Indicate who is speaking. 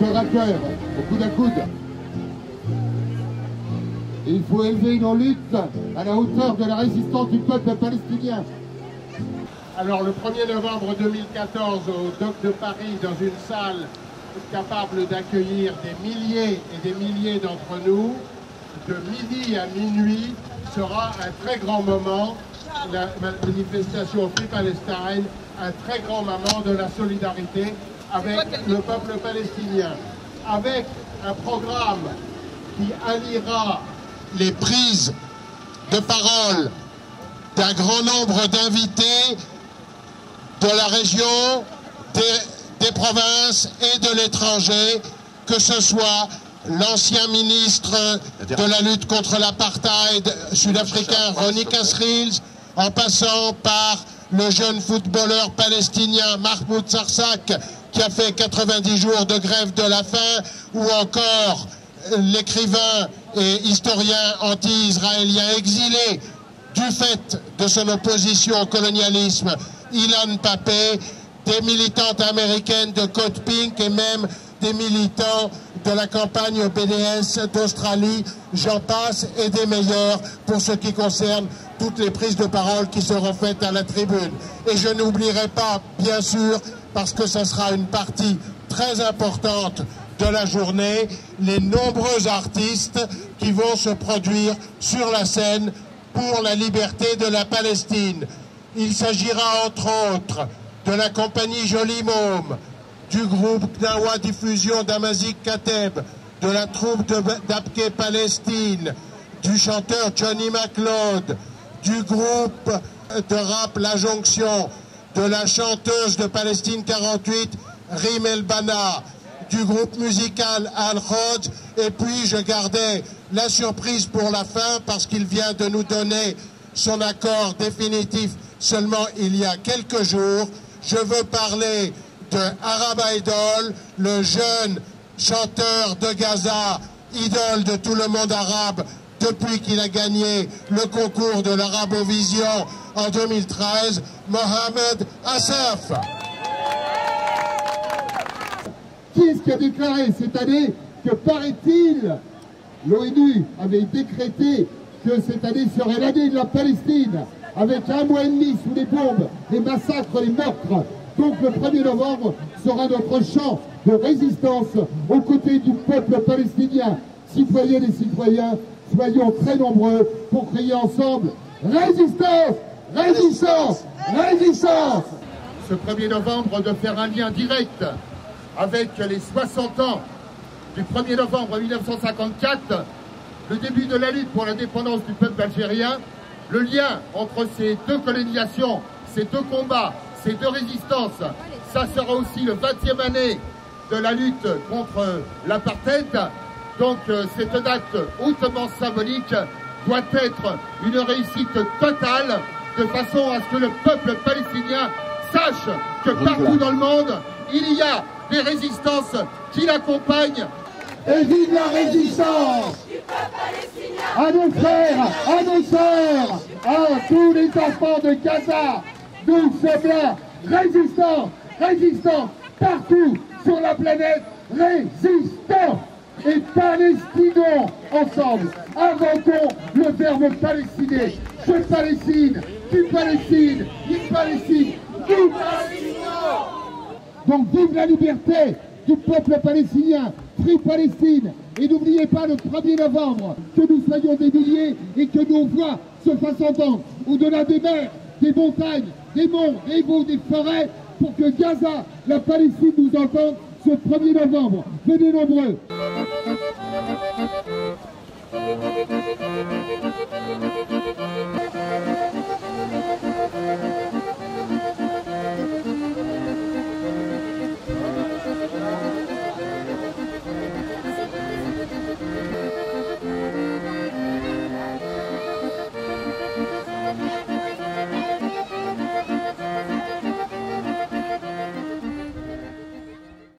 Speaker 1: cœur à cœur, au coude à coude. Et il faut élever nos luttes à la hauteur de la résistance du peuple palestinien. Alors le 1er novembre 2014, au Dock de Paris, dans une salle capable d'accueillir des milliers et des milliers d'entre nous, de midi à minuit, sera un très grand moment, la manifestation Free Palestine, un très grand moment de la solidarité avec le peuple palestinien, avec un programme qui alliera les prises de parole d'un grand nombre d'invités de la région, des provinces et de l'étranger, que ce soit l'ancien ministre de la lutte contre l'apartheid sud-africain Ronnie Kasrils, en passant par le jeune footballeur palestinien Mahmoud Sarsak, qui a fait 90 jours de grève de la faim, ou encore l'écrivain et historien anti-israélien exilé du fait de son opposition au colonialisme, Ilan Pappé, des militantes américaines de Code Pink et même des militants de la campagne BDS d'Australie, j'en passe, et des meilleurs pour ce qui concerne toutes les prises de parole qui seront faites à la tribune. Et je n'oublierai pas, bien sûr, parce que ce sera une partie très importante de la journée, les nombreux artistes qui vont se produire sur la scène pour la liberté de la Palestine. Il s'agira entre autres de la compagnie Joli Môme, du groupe Gnawa Diffusion d'Amazik Kateb, de la troupe d'Abke Palestine, du chanteur Johnny McLeod, du groupe de rap La Jonction, de la chanteuse de Palestine 48, Rim El Bana, du groupe musical Al-Khod, et puis je gardais la surprise pour la fin parce qu'il vient de nous donner son accord définitif seulement il y a quelques jours. Je veux parler de Arab Idol, le jeune chanteur de Gaza, idole de tout le monde arabe depuis qu'il a gagné le concours de l'Arabovision en 2013, Mohamed Assaf. Qui est-ce qui a déclaré cette année que, paraît-il, l'ONU avait décrété que cette année serait l'année de la Palestine, avec 1 mois et demi sous les bombes, les massacres, les meurtres. Donc le 1er novembre sera notre chant de résistance aux côtés du peuple palestinien. Citoyennes et citoyens, soyons très nombreux pour crier ensemble « Résistance! Résistance! Résistance !» Ce 1er novembre, de faire un lien direct avec les 60 ans du 1er novembre 1954, le début de la lutte pour l'indépendance du peuple algérien, le lien entre ces deux colonisations, ces deux combats, ces deux résistances, ça sera aussi le 20e année de la lutte contre l'apartheid. Donc cette date hautement symbolique doit être une réussite totale, de façon à ce que le peuple palestinien sache que partout dans le monde, il y a des résistances qui l'accompagnent.
Speaker 2: Et vive la résistance à nos frères, à nos sœurs, à tous les enfants de Gaza. Nous sommes là, résistants, résistants, partout sur la planète, résistants et palestinons ensemble. Inventons le verbe palestiner. Je Palestine, tu Palestine, il Palestine, nous Palestinons.
Speaker 1: Donc vive la liberté du peuple palestinien, Free Palestine. Et n'oubliez pas le 1er novembre, que nous soyons des milliers et que nos voix se fassent entendre au-delà des mers, des montagnes, des monts, des veaux, des forêts, pour que Gaza, la Palestine, nous entende ce 1er novembre. Venez nombreux.